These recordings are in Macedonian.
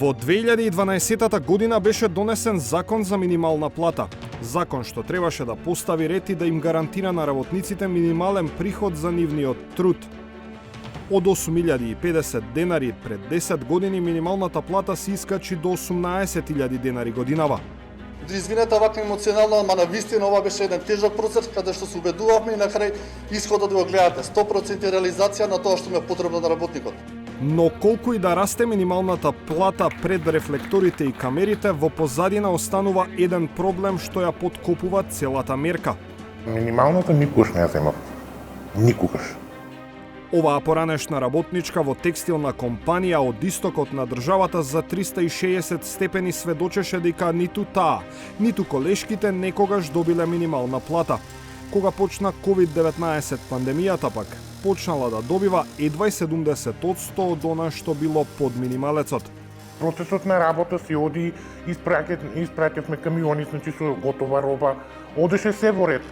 Во 2012 година беше донесен закон за минимална плата. Закон што требаше да постави ред и да им гарантира на работниците минимален приход за нивниот труд. Од 8.050 денари пред 10 години минималната плата се искачи до 18.000 денари годинава. Извинете вака емоционално, ама навистина ова беше еден тежок процес каде што се убедувавме и на крај исходот да го гледате 100% реализација на тоа што ме потребно на работникот. Но колку и да расте минималната плата пред рефлекторите и камерите, во позадина останува еден проблем што ја поткопува целата мерка. Минималната никогаш не ја земав. Никогаш. Оваа поранешна работничка во текстилна компанија од истокот на државата за 360 степени сведочеше дека ниту таа, ниту колешките некогаш добиле минимална плата. Кога почна COVID-19 пандемијата пак, почнала да добива едва 70% од она што било под минималецот. Процесот на работа си оди, испраќавме камиони, значи со готова роба, одеше се во ред,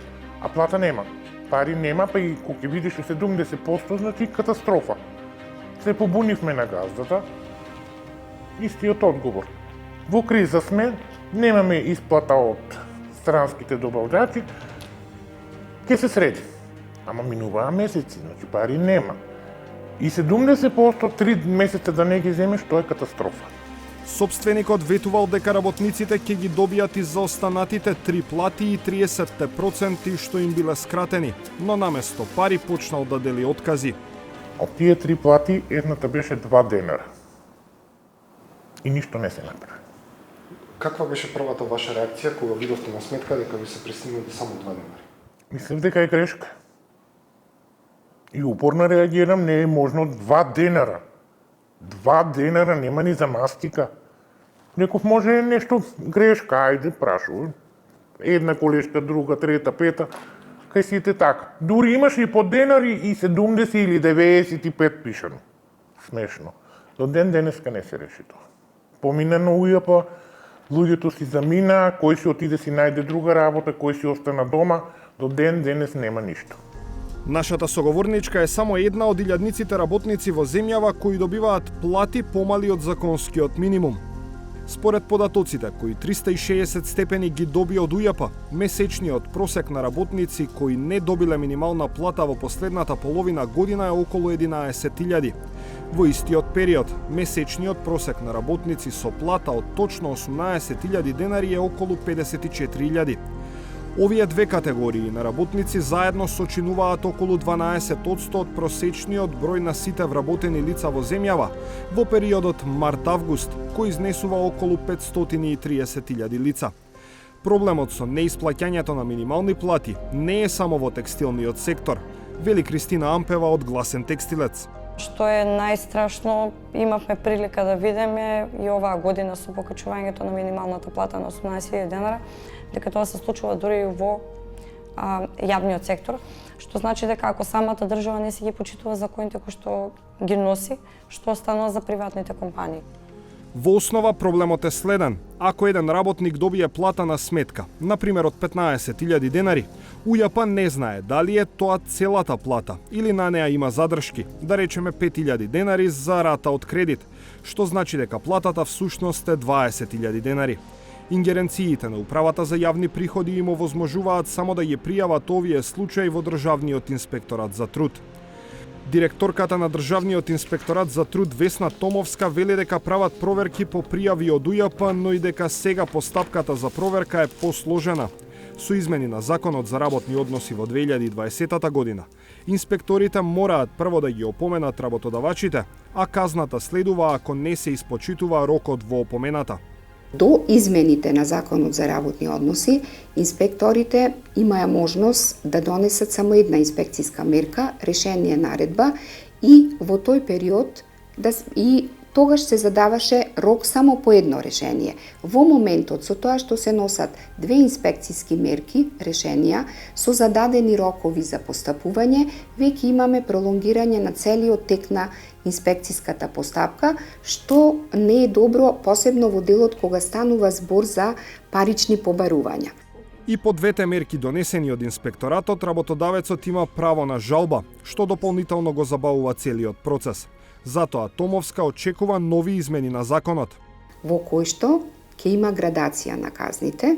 а плата нема. Пари нема, па и кога ќе видиш 70%, значи катастрофа. Се побунивме на газдата. Истиот одговор. Во криза сме, немаме исплата од странските добавјачи, ќе се среди. Ама минуваа месеци, значи пари нема. И 70% 3 месеца да не ги земеш, тоа е катастрофа. Собственикот ветувал дека работниците ќе ги добијат и за останатите 3 плати и 30% што им биле скратени, но наместо пари почнал да дели откази. Од тие 3 плати, едната беше 2 денара. И ништо не се направи. Каква беше првата ваша реакција кога видовте на сметка дека ви се пристигнали само 2 денари? Мислев дека е грешка. И упорно реагирам, не е можно 2 денара. 2 денара нема ни за мастика. Некој може нешто грешка, ајде, прашувам. Една колешка, друга, трета, пета. Кај сите така. Дури имаш и по денари и 70 или 95 пишано. Смешно. До ден денеска не се реши тоа. Помина на УЈП, луѓето си замина, кој си отиде си најде друга работа, кој си остана дома, до ден денес нема ништо. Нашата соговорничка е само една од илјадниците работници во земјава кои добиваат плати помали од законскиот минимум. Според податоците кои 360 степени ги доби од УЈП, месечниот просек на работници кои не добиле минимална плата во последната половина година е околу 11.000. Во истиот период, месечниот просек на работници со плата од точно 18.000 денари е околу 54.000. Овие две категории на работници заедно сочинуваат околу 12% од просечниот број на сите вработени лица во земјава во периодот март-август, кој изнесува околу 530.000 лица. Проблемот со неисплаќањето на минимални плати не е само во текстилниот сектор, вели Кристина Ампева од Гласен текстилец. Што е најстрашно, имавме прилика да видиме и оваа година со покачувањето на минималната плата на 18.000 денара, дека тоа се случува дури и во јавниот сектор, што значи дека ако самата држава не си ги почитува законите кои што ги носи, што останува за приватните компании. Во основа проблемот е следен. Ако еден работник добие плата на сметка, например од 15.000 денари, УЈП не знае дали е тоа целата плата или на неа има задршки, да речеме 5.000 денари за рата од кредит, што значи дека платата всушност е 20.000 денари. Ингеренциите на Управата за јавни приходи им овозможуваат само да ја пријават овие случаи во Државниот инспекторат за труд. Директорката на Државниот инспекторат за труд Весна Томовска вели дека прават проверки по пријави од УЈП, но и дека сега постапката за проверка е посложена. Со измени на Законот за работни односи во 2020 година, инспекторите мораат прво да ги опоменат работодавачите, а казната следува ако не се испочитува рокот во опомената. До измените на Законот за работни односи, инспекторите имаа можност да донесат само една инспекцијска мерка, решение наредба и во тој период тогаш се задаваше рок само по едно решение. Во моментот со тоа што се носат две инспекцијски мерки, решенија, со зададени рокови за постапување, веќе имаме пролонгирање на целиот тек на инспекцијската постапка, што не е добро, посебно во делот кога станува збор за парични побарувања. И по двете мерки донесени од инспекторатот, работодавецот има право на жалба, што дополнително го забавува целиот процес. Затоа Томовска очекува нови измени на законот. во кој што ќе има градација на казните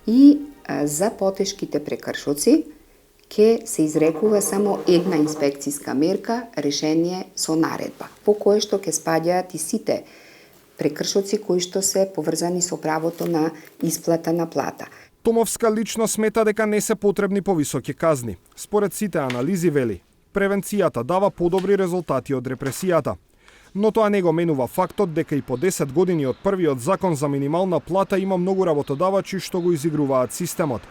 и за потешките прекршоци ќе се изрекува само една инспекцијска мерка, решение со наредба, по кое што ќе спаѓаат и сите прекршоци кои што се поврзани со правото на исплата на плата. Томовска лично смета дека не се потребни повисоки казни. Според сите анализи вели, превенцијата дава подобри резултати од репресијата. Но тоа не го менува фактот дека и по 10 години од првиот закон за минимална плата има многу работодавачи што го изигруваат системот.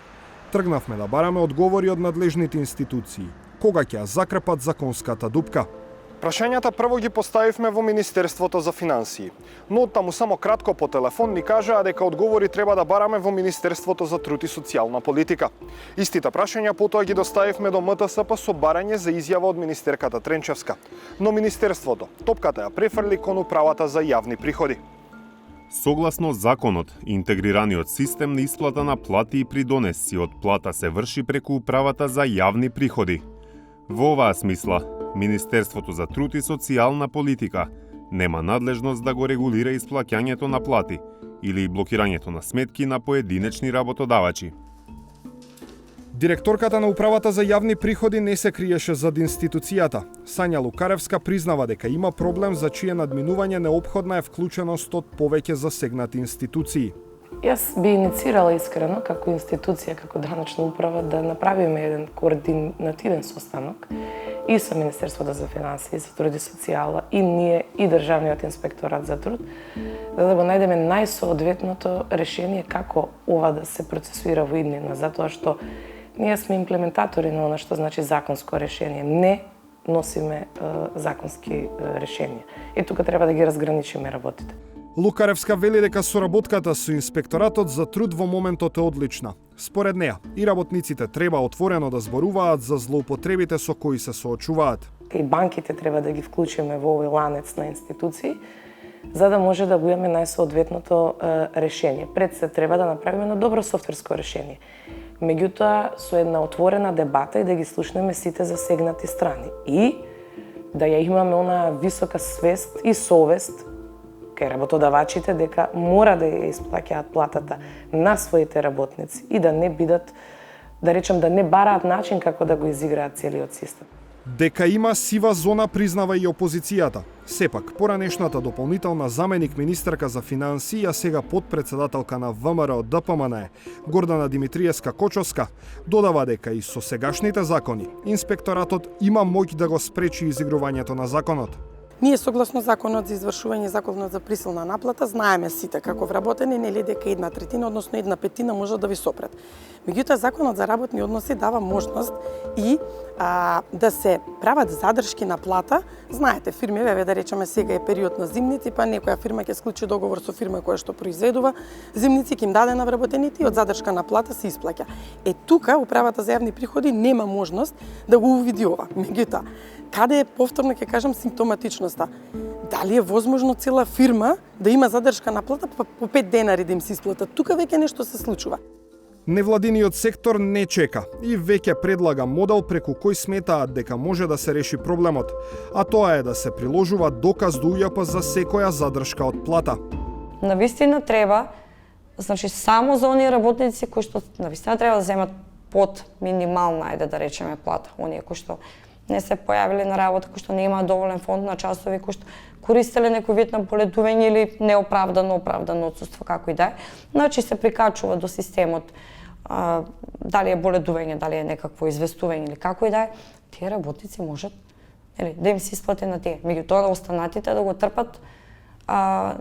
Тргнавме да бараме одговори од надлежните институции. Кога ќе ја закрепат законската дупка? Прашањата прво ги поставивме во Министерството за финансии, но оттаму само кратко по телефон ни кажаа дека одговори треба да бараме во Министерството за труд и социјална политика. Истите прашања потоа ги доставивме до МТСП со барање за изјава од министерката Тренчевска. Но Министерството топката ја префрли кон управата за јавни приходи. Согласно законот, интегрираниот систем на исплата на плати и придонесци од плата се врши преку управата за јавни приходи. Во оваа смисла, Министерството за труд и социјална политика нема надлежност да го регулира исплаќањето на плати или блокирањето на сметки на поединечни работодавачи. Директорката на управата за јавни приходи не се криеше зад институцијата. Сања Лукаревска признава дека има проблем за чие надминување неопходна е вклученост од повеќе засегнати институции. Јас би иницирала искрено како институција, како даночна управа да направиме еден координативен состанок и со Министерството за финансии, за труд и социјала, и ние, и Државниот инспекторат за труд, за да го најдеме најсоодветното решение како ова да се процесуира во иднина, затоа што ние сме имплементатори на она што значи законско решение. Не носиме законски решенија. И тука треба да ги разграничиме работите. Лукаревска вели дека соработката со инспекторатот за труд во моментот е одлична. Според неа, и работниците треба отворено да зборуваат за злоупотребите со кои се соочуваат. И банките треба да ги вклучиме во овој ланец на институции, за да може да го имаме најсоодветното решение. Пред се треба да направиме едно добро софтверско решение. Меѓутоа, со една отворена дебата и да ги слушнеме сите засегнати страни. И да ја имаме она висока свест и совест кај работодавачите дека мора да ја исплаќаат платата на своите работници и да не бидат, да речем, да не бараат начин како да го изиграат целиот систем. Дека има сива зона признава и опозицијата. Сепак, поранешната дополнителна заменик министерка за финансии, а сега подпредседателка на ВМРО ДПМН, Гордана Димитриевска Кочовска, додава дека и со сегашните закони, инспекторатот има моќ да го спречи изигрувањето на законот. Ние согласно законот за извршување законот за присилна наплата знаеме сите како вработени, нели дека 1/3, односно 1/5 може да ви сопрат. Меѓутоа законот за работни односи дава можност и да се прават задршки на плата. Знаете, фирми, да речеме сега е период на зимници, па некоја фирма ќе склучи договор со фирма која што произведува зимници, ќе им даде на вработените и од задршка на плата се исплаќа. Тука управата за јавни приходи нема можност да го увиди ова. Меѓутоа, каде е повторно ќе кажам симптоматичноста? Дали е возможно цела фирма да има задршка на плата по 5 денари да им се исплата? Тука веќе нешто се случува. Невладиниот сектор не чека и веќе предлага модел преку кој сметаат дека може да се реши проблемот, а тоа е да се приложува доказ до УЈП за секоја задршка од плата. Навистина треба, значи само за оние работници кои што навистина треба да земат под минимална, ајде да речеме, плата, оние кои што не се појавиле на работа, кои што не имаат доволен фонд на часови, кои што користеле некој вид на боледување или неоправдано оправдано отсуство, како и да е. Значи се прикачува до системот, дали е боледување, дали е некакво известување или како и да е, тие работници можат да им се исплати на тие. Меѓутоа останатите да го трпат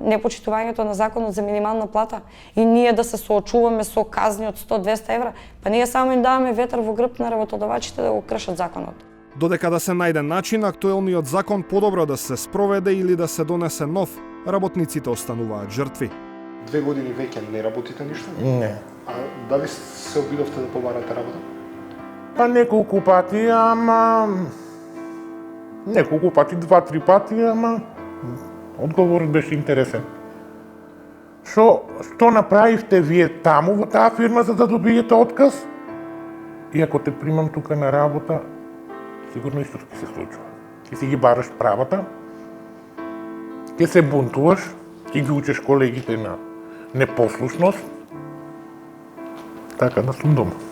непочитувањето на законот за минимална плата и ние да се соочуваме со казни од 100-200 евра, па ние само им даваме ветар во грб на работодавачите да го кршат законот. Додека да се најде начин актуелниот закон подобро да се спроведе или да се донесе нов, работниците остануваат жртви. 2 години веќе не работите ништо? Не. А дали се обидовте да побарате работа? Па неколку пати, ама... Неколку пати, 2-3 пати, ама... Одговорот беше интересен. Што направивте вие таму во таа фирма за да добиете отказ? И ако те примам тука на работа, сигурно исто ќе се случува. Ќе си ги бараш правата, ќе се бунтуваш ти ги учиш колегите на непослушност, така да сум дома.